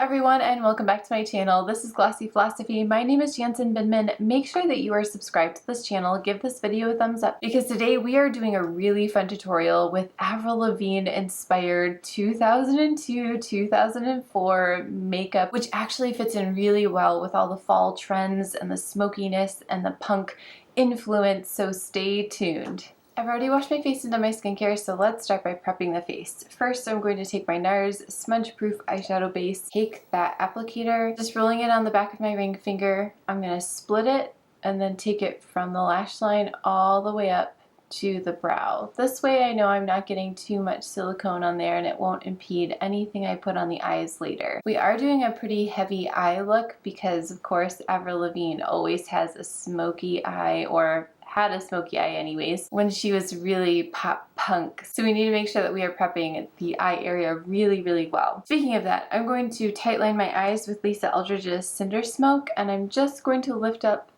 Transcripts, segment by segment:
everyone and welcome back to my channel. This is Glossy Philosophy. My name is Jansen Binman. Make sure that you are subscribed to this channel. Give this video a thumbs up because today we are doing a really fun tutorial with Avril Lavigne inspired 2002-2004 makeup, which actually fits in really well with all the fall trends and the smokiness and the punk influence, so stay tuned. I've already washed my face and done my skincare, so let's start by prepping the face. First, I'm going to take my NARS Smudge Proof Eyeshadow Base, take that applicator, just rolling it on the back of my ring finger. I'm going to split it and then take it from the lash line all the way up to the brow. This way I know I'm not getting too much silicone on there and it won't impede anything I put on the eyes later. We are doing a pretty heavy eye look because, of course, Avril Lavigne always has a smoky eye, or had a smoky eye anyways, when she was really pop punk. So we need to make sure that we are prepping the eye area really, really well. Speaking of that, I'm going to tightline my eyes with Lisa Eldridge's Cinder Smoke, and I'm just going to lift up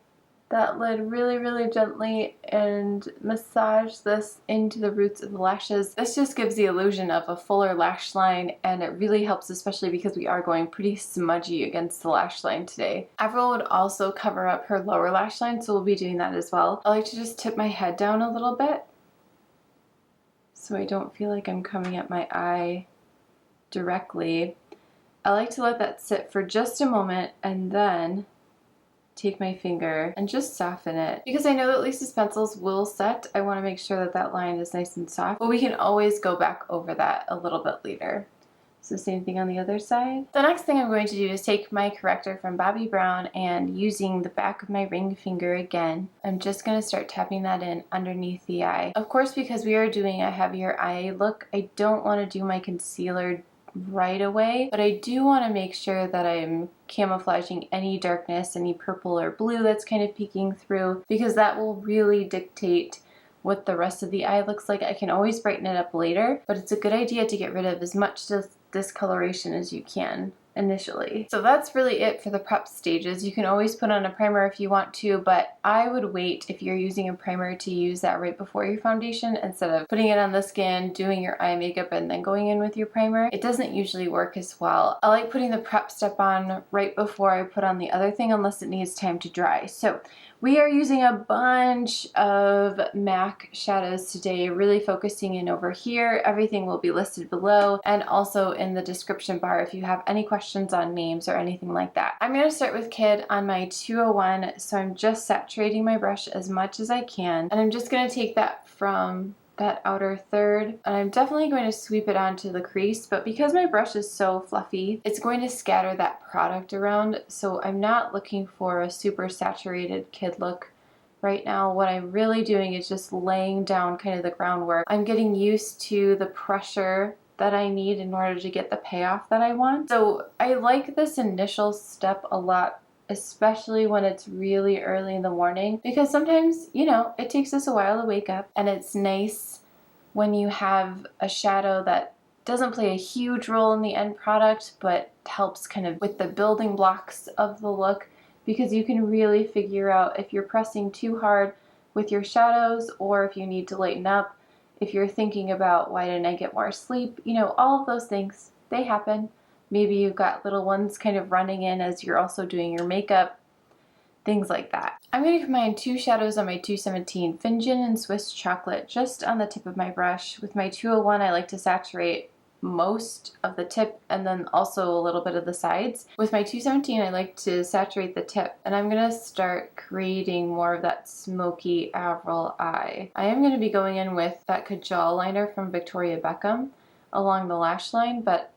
that lid really, really gently and massage this into the roots of the lashes. This just gives the illusion of a fuller lash line, and it really helps, especially because we are going pretty smudgy against the lash line today. Avril would also cover up her lower lash line, so we'll be doing that as well. I like to just tip my head down a little bit so I don't feel like I'm coming at my eye directly. I like to let that sit for just a moment and then take my finger and just soften it. Because I know that Lisa's pencils will set, I want to make sure that that line is nice and soft, but we can always go back over that a little bit later. So same thing on the other side. The next thing I'm going to do is take my corrector from Bobbi Brown, and using the back of my ring finger again, I'm just going to start tapping that in underneath the eye. Of course, because we are doing a heavier eye look, I don't want to do my concealer right away, but I do want to make sure that I'm camouflaging any darkness, any purple or blue that's kind of peeking through, because that will really dictate what the rest of the eye looks like. I can always brighten it up later, but it's a good idea to get rid of as much discoloration as you can initially. So that's really it for the prep stages. You can always put on a primer if you want to, but I would wait, if you're using a primer, to use that right before your foundation instead of putting it on the skin, doing your eye makeup, and then going in with your primer. It doesn't usually work as well. I like putting the prep step on right before I put on the other thing, unless it needs time to dry. So we are using a bunch of MAC shadows today, really focusing in over here. Everything will be listed below and also in the description bar if you have any questions on names or anything like that. I'm going to start with Kid on my 201, so I'm just saturating my brush as much as I can, and I'm just going to take that from that outer third, and I'm definitely going to sweep it onto the crease, but because my brush is so fluffy, it's going to scatter that product around, so I'm not looking for a super saturated Kid look right now. What I'm really doing is just laying down kind of the groundwork. I'm getting used to the pressure that I need in order to get the payoff that I want. So I like this initial step a lot, especially when it's really early in the morning, because sometimes, you know, it takes us a while to wake up, and it's nice when you have a shadow that doesn't play a huge role in the end product, but helps kind of with the building blocks of the look, because you can really figure out if you're pressing too hard with your shadows or if you need to lighten up, if you're thinking about why didn't I get more sleep, you know, all of those things, they happen. Maybe you've got little ones kind of running in as you're also doing your makeup, things like that. I'm going to combine two shadows on my 217, Finjin and Swiss Chocolate, just on the tip of my brush. With my 201, I like to saturate most of the tip and then also a little bit of the sides. With my 217, I like to saturate the tip, and I'm going to start creating more of that smoky Avril eye. I am going to be going in with that Kajal liner from Victoria Beckham along the lash line, but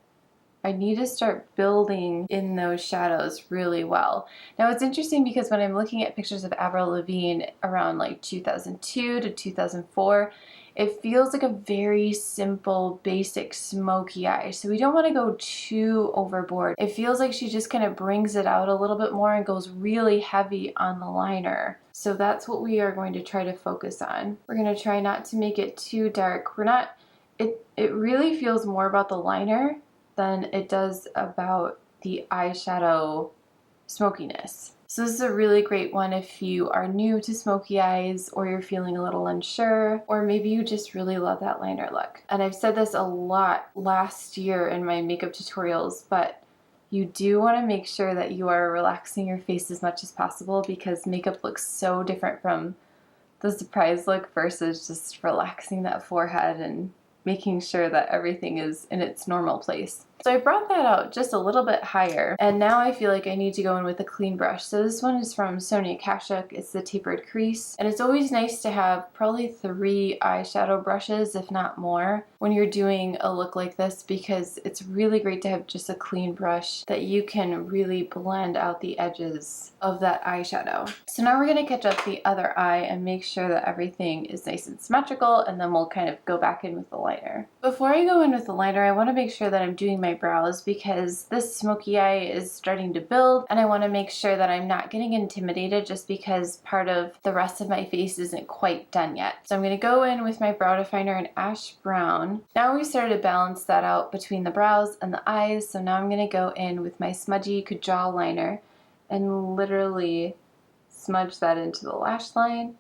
I need to start building in those shadows really well. Now it's interesting because when I'm looking at pictures of Avril Lavigne around like 2002 to 2004, it feels like a very simple, basic, smoky eye. So we don't want to go too overboard. It feels like she just kind of brings it out a little bit more and goes really heavy on the liner. So that's what we are going to try to focus on. We're going to try not to make it too dark. It really feels more about the liner than it does about the eyeshadow smokiness. So this is a really great one if you are new to smoky eyes, or you're feeling a little unsure, or maybe you just really love that liner look. And I've said this a lot last year in my makeup tutorials, but you do want to make sure that you are relaxing your face as much as possible because makeup looks so different from the surprise look versus just relaxing that forehead and making sure that everything is in its normal place. So I brought that out just a little bit higher, and now I feel like I need to go in with a clean brush. So this one is from Sonia Kashuk. It's the Tapered Crease, and it's always nice to have probably 3 eyeshadow brushes, if not more, when you're doing a look like this, because it's really great to have just a clean brush that you can really blend out the edges of that eyeshadow. So now we're going to catch up the other eye and make sure that everything is nice and symmetrical, and then we'll kind of go back in with the liner. Before I go in with the liner, I want to make sure that I'm doing my brows because this smoky eye is starting to build, and I want to make sure that I'm not getting intimidated just because part of the rest of my face isn't quite done yet. So I'm going to go in with my brow definer in Ash Brown. Now we started to balance that out between the brows and the eyes, so now I'm going to go in with my smudgy Kajal liner and literally smudge that into the lash line.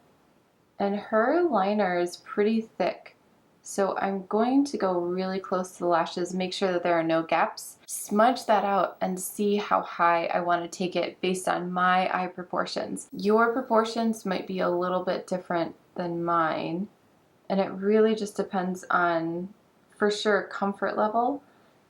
And her liner is pretty thick, so I'm going to go really close to the lashes, make sure that there are no gaps, smudge that out, and see how high I want to take it based on my eye proportions. Your proportions might be a little bit different than mine, and it really just depends on, for sure, comfort level,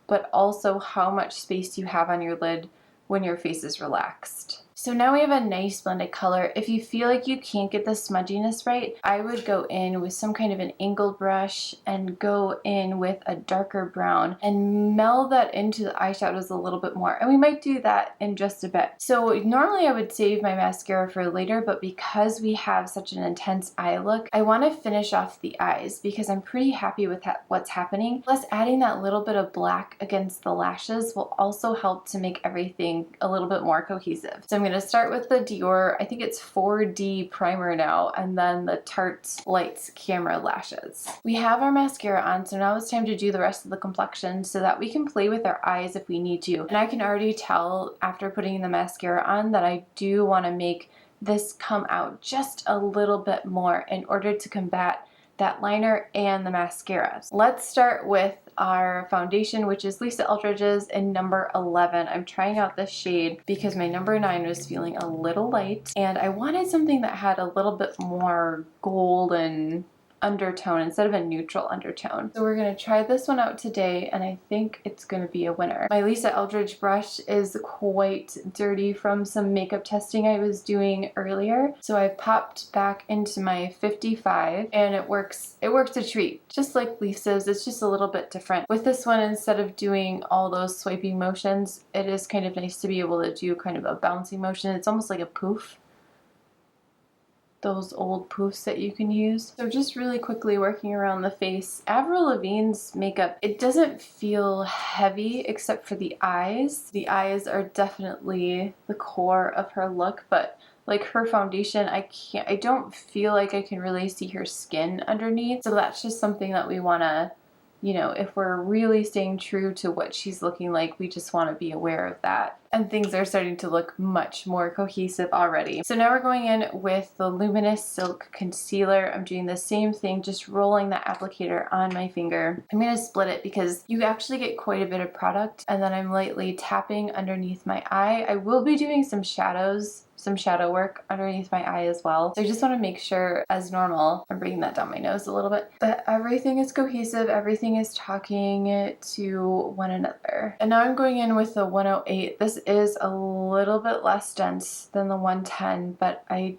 but also how much space you have on your lid when your face is relaxed. So now we have a nice blended color. If you feel like you can't get the smudginess right, I would go in with some kind of an angled brush and go in with a darker brown and meld that into the eyeshadows a little bit more. And we might do that in just a bit. So normally I would save my mascara for later, but because we have such an intense eye look, I want to finish off the eyes because I'm pretty happy with what's happening. Plus adding that little bit of black against the lashes will also help to make everything a little bit more cohesive. So I'm going to start with the DIOR, I think it's 4D primer now, and then the Tarte Lights Camera Lashes. We have our mascara on, so now it's time to do the rest of the complexion so that we can play with our eyes if we need to. And I can already tell after putting the mascara on that I do want to make this come out just a little bit more in order to combat that liner and the mascara. Let's start with our foundation, which is Lisa Eldridge's in number 11. I'm trying out this shade because my number 9 was feeling a little light, and I wanted something that had a little bit more golden undertone instead of a neutral undertone. So we're going to try this one out today, and I think it's going to be a winner. My Lisa Eldridge brush is quite dirty from some makeup testing I was doing earlier, so I popped back into my 55, and it works a treat. Just like Lisa's, it's just a little bit different. With this one, instead of doing all those swiping motions, it is kind of nice to be able to do kind of a bouncy motion. It's almost like a poof. Those old poofs that you can use. So just really quickly working around the face. Avril Lavigne's makeup, it doesn't feel heavy except for the eyes. The eyes are definitely the core of her look, but like her foundation, I don't feel like I can really see her skin underneath. So that's just something that we wanna, you know, if we're really staying true to what she's looking like, we just want to be aware of that. And things are starting to look much more cohesive already. So now we're going in with the Luminous Silk Concealer. I'm doing the same thing, just rolling that applicator on my finger. I'm going to split it because you actually get quite a bit of product, and then I'm lightly tapping underneath my eye. I will be doing some shadows, some shadow work underneath my eye as well. So I just want to make sure, as normal, I'm bringing that down my nose a little bit, that everything is cohesive, everything is talking to one another. And now I'm going in with the 108. This is a little bit less dense than the 110, but I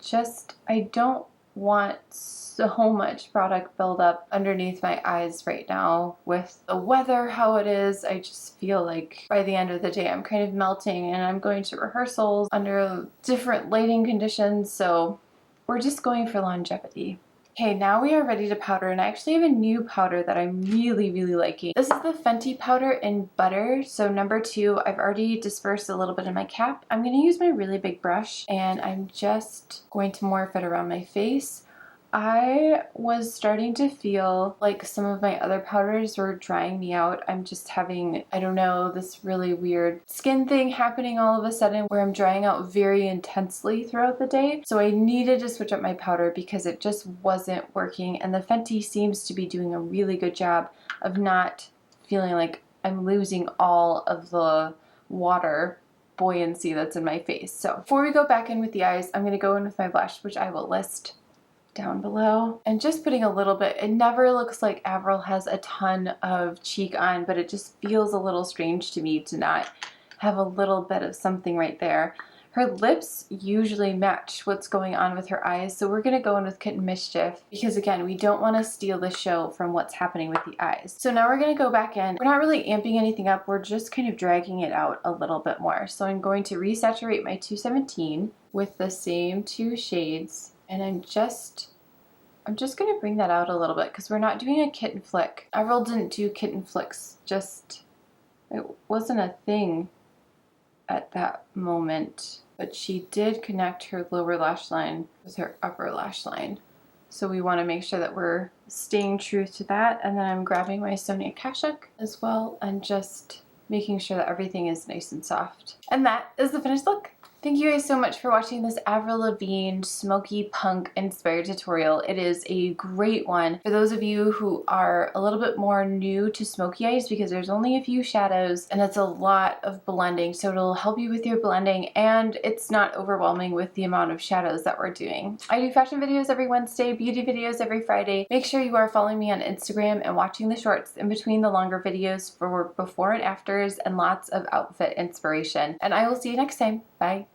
don't want so much product buildup underneath my eyes right now. With the weather how it is, I just feel like by the end of the day I'm kind of melting, and I'm going to rehearsals under different lighting conditions, so we're just going for longevity. Okay, now we are ready to powder, and I actually have a new powder that I'm really liking. This is the Fenty powder in Butter, so number 2. I've already dispersed a little bit in my cap. I'm going to use my really big brush, and I'm just going to morph it around my face. I was starting to feel like some of my other powders were drying me out. I'm just having, I don't know, this really weird skin thing happening all of a sudden where I'm drying out very intensely throughout the day. So I needed to switch up my powder because it just wasn't working. And the Fenty seems to be doing a really good job of not feeling like I'm losing all of the water buoyancy that's in my face. So before we go back in with the eyes, I'm going to go in with my blush, which I will list down below, and just putting a little bit. It never looks like Avril has a ton of cheek on, but it just feels a little strange to me to not have a little bit of something right there. Her lips usually match what's going on with her eyes, so we're going to go in with Kitten Mischief because, again, we don't want to steal the show from what's happening with the eyes. So now we're going to go back in. We're not really amping anything up, we're just kind of dragging it out a little bit more. So I'm going to resaturate my 217 with the same 2 shades, and I'm just going to bring that out a little bit because we're not doing a kitten flick. Avril didn't do kitten flicks, just it wasn't a thing at that moment. But she did connect her lower lash line with her upper lash line. So we want to make sure that we're staying true to that. And then I'm grabbing my Sonia Kashuk as well and just making sure that everything is nice and soft. And that is the finished look. Thank you guys so much for watching this Avril Lavigne smoky punk inspired tutorial. It is a great one for those of you who are a little bit more new to smoky eyes because there's only a few shadows and it's a lot of blending, so it'll help you with your blending and it's not overwhelming with the amount of shadows that we're doing. I do fashion videos every Wednesday, beauty videos every Friday. Make sure you are following me on Instagram and watching the shorts in between the longer videos for before and afters and lots of outfit inspiration. And I will see you next time. Bye.